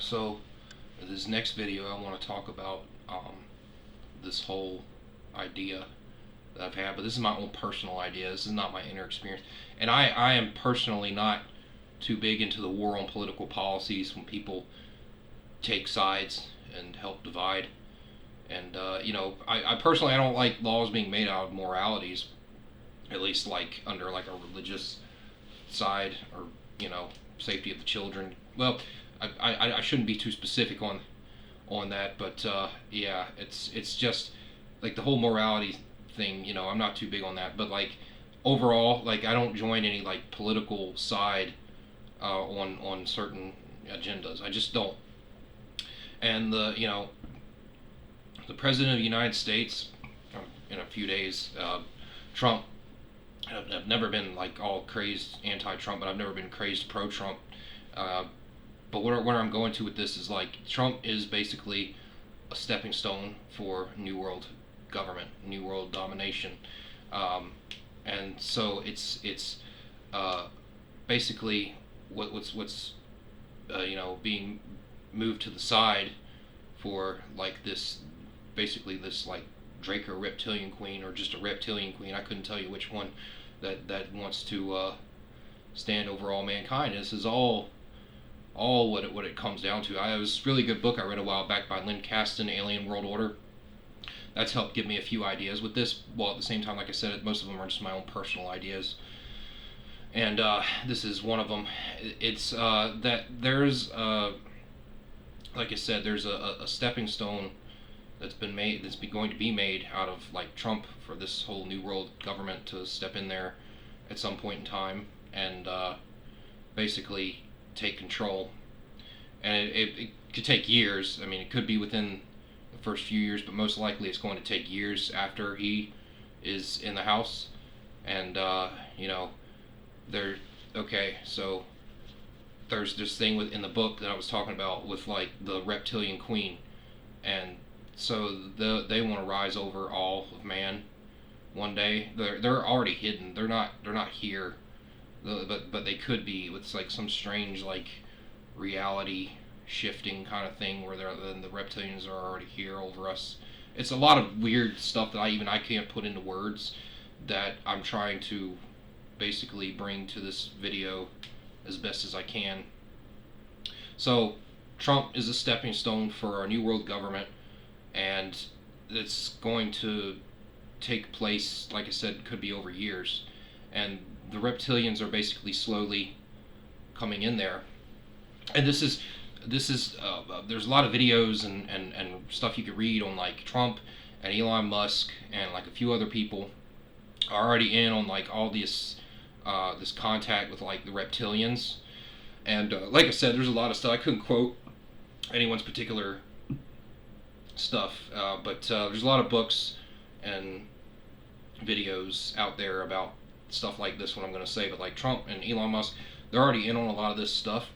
So this next video, I want to talk about this whole idea that I've had, but this is my own personal idea. This is not my inner experience, and I am personally not too big into the war on political policies when people take sides and help divide. And I personally I don't like laws being made out of moralities, at least like under like a religious side or safety of the children. Well, I shouldn't be too specific on that, but yeah, it's just like the whole morality thing. I'm not too big on that, but like overall, like I don't join any like political side on certain agendas. I just don't. And the president of the United States, in a few days, Trump. I've never been like all crazed anti-Trump, but I've never been crazed pro-Trump. Uh, but where I'm going to with this is like Trump is basically a stepping stone for New World government, New World domination, and so it's basically what's being moved to the side for like this, basically this like Draco reptilian queen or just a reptilian queen. I couldn't tell you which one that wants to stand over all mankind. And this is all what it comes down to. It was a really good book I read a while back by Lynn Caston, Alien World Order. That's helped give me a few ideas with this. While at the same time, like I said, most of them are just my own personal ideas. And this is one of them. It's that there's, like I said, there's a stepping stone that's been made, going to be made out of like Trump for this whole New World government to step in there at some point in time and basically take control. And it could take years. I mean, it could be within the first few years, but most likely it's going to take years after he is in the House. And they're okay. So there's this thing in the book that I was talking about with like the reptilian queen, and so they want to rise over all of man one day. They're already hidden. They're not here, but they could be. It's like some strange like reality shifting kind of thing where the reptilians are already here over us. It's a lot of weird stuff that I can't put into words that I'm trying to basically bring to this video as best as I can. So Trump is a stepping stone for our New World government, and it's going to take place, like I said, could be over years. And the reptilians are basically slowly coming in there. And this is there's a lot of videos and stuff you could read on like Trump and Elon Musk and like a few other people are already in on like all this contact with like the reptilians. And like I said, there's a lot of stuff. I couldn't quote anyone's particular stuff, but there's a lot of books and videos out there about stuff like this, what I'm going to say. But like Trump and Elon Musk, they're already in on a lot of this stuff.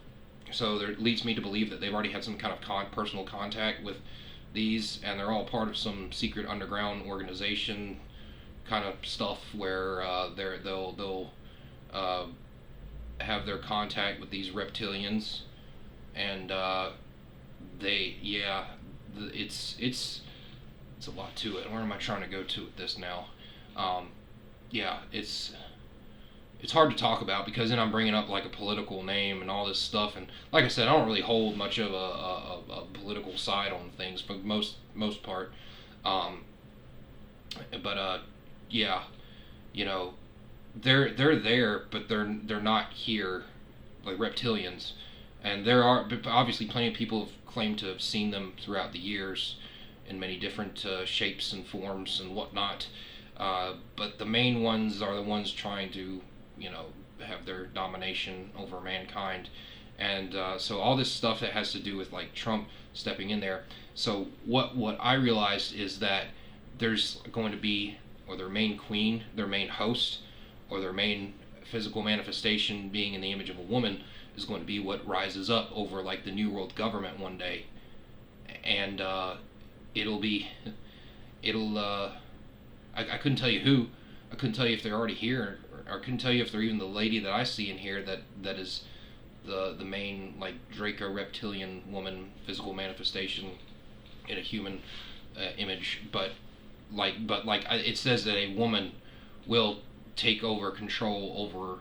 So it leads me to believe that they've already had some kind of personal contact with these, and they're all part of some secret underground organization kind of stuff where they'll have their contact with these reptilians, and it's a lot to it. Where am I trying to go to with this now? It's hard to talk about because then I'm bringing up like a political name and all this stuff, and like I said, I don't really hold much of a political side on things for the most part. But yeah, they're there, but they're not here, like reptilians, and there are obviously plenty of people have claimed to have seen them throughout the years in many different shapes and forms and whatnot. But the main ones are the ones trying to have their domination over mankind, and so all this stuff that has to do with like Trump stepping in there. So what I realized is that there's going to be, or their main queen, their main host, or their main physical manifestation being in the image of a woman is going to be what rises up over like the New World government one day. And I couldn't tell you who. I couldn't tell you if they're already here, or I couldn't tell you if they're even the lady that I see in here that is the main like Draco reptilian woman physical manifestation in a human image, but it says that a woman will take over control over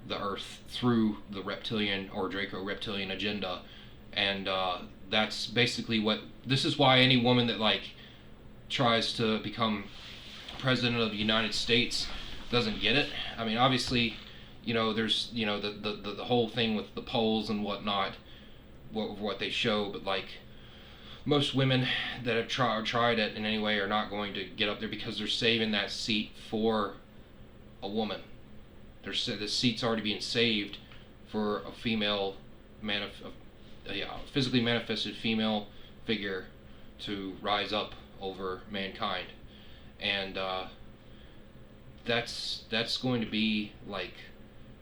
the Earth through the reptilian or Draco reptilian agenda, and that's basically what. This is why any woman that like tries to become president of the United States doesn't get it. I mean, obviously, there's the whole thing with the polls and whatnot, what they show, but like most women that have tried it in any way are not going to get up there because they're saving that seat for a woman. The seat's already being saved for a female, physically manifested female figure to rise up over mankind, and that's going to be like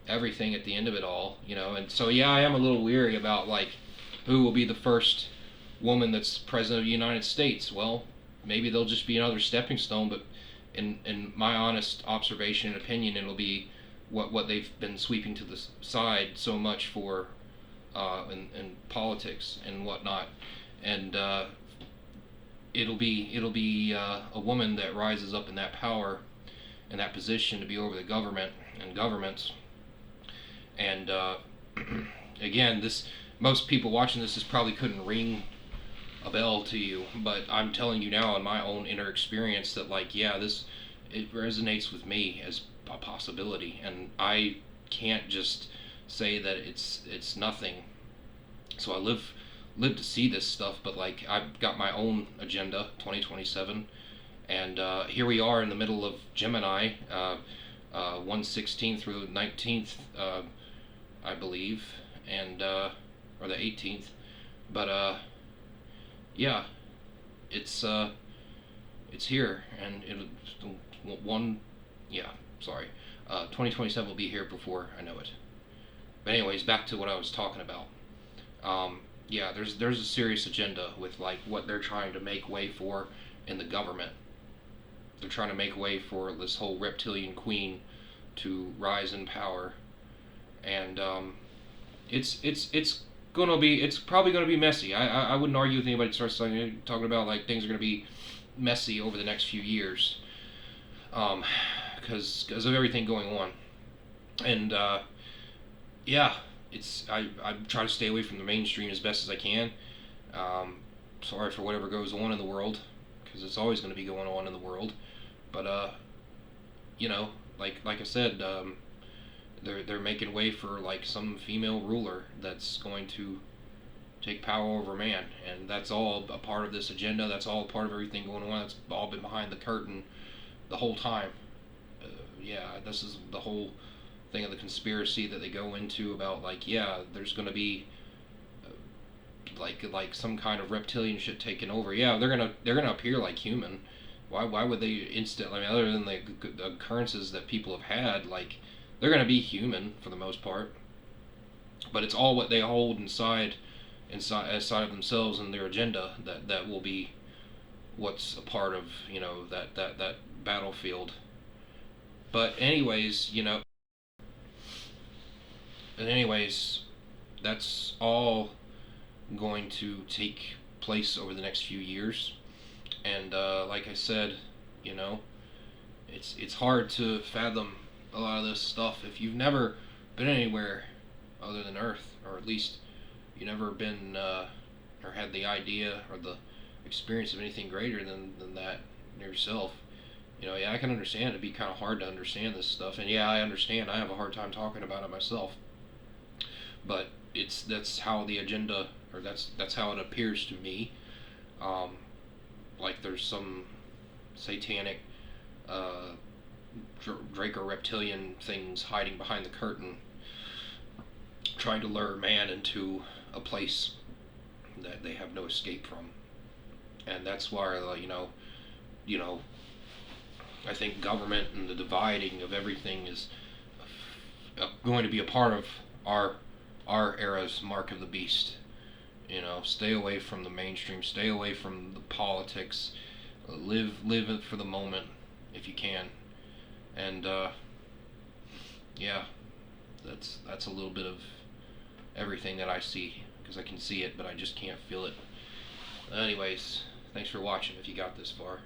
everything at the end of it all, And so yeah, I am a little weary about like who will be the first woman that's president of the United States. Well, maybe they'll just be another stepping stone, but in my honest observation and opinion, it'll be what they've been sweeping to the side so much for in politics and whatnot, and it'll be a woman that rises up in that power and that position to be over the government and governments. And again, this most people watching this probably couldn't ring a bell to you, but I'm telling you now in my own inner experience that like it resonates with me as a possibility, and I can't just say that it's nothing. So I live to see this stuff, but like I've got my own agenda 2027, and here we are in the middle of Gemini, 1/16 through 19th, I believe, and or the 18th, but yeah, it's here, and sorry, 2027 will be here before I know it. But anyways, back to what I was talking about. Yeah, there's a serious agenda with like what they're trying to make way for in the government. They're trying to make way for this whole reptilian queen to rise in power, and it's probably gonna be messy. I wouldn't argue with anybody that starts talking about like things are gonna be messy over the next few years, because of everything going on, and yeah, I try to stay away from the mainstream as best as I can. Sorry for whatever goes on in the world, because it's always going to be going on in the world. But like I said, they're making way for like some female ruler that's going to take power over man, and that's all a part of this agenda. That's all a part of everything going on. That's all been behind the curtain the whole time. Yeah, this is the whole thing of the conspiracy that they go into about like there's going to be like some kind of reptilian shit taking over. Yeah, they're gonna appear like human. Why would they instantly? I mean, other than like the occurrences that people have had, like they're gonna be human for the most part. But it's all what they hold inside of themselves and their agenda that will be what's a part of that battlefield. But anyways, that's all going to take place over the next few years. And like I said, it's hard to fathom a lot of this stuff if you've never been anywhere other than Earth, or at least you've never been or had the idea or the experience of anything greater than that yourself. Yeah, I can understand it'd be kind of hard to understand this stuff, and yeah, I understand. I have a hard time talking about it myself, but that's how the agenda, or that's how it appears to me. Like there's some satanic Draco reptilian things hiding behind the curtain, trying to lure man into a place that they have no escape from, and that's why I think government and the dividing of everything is going to be a part of our era's mark of the beast. Stay away from the mainstream, stay away from the politics, live it for the moment if you can, and yeah, that's a little bit of everything that I see, because I can see it, but I just can't feel it. Anyways, thanks for watching if you got this far.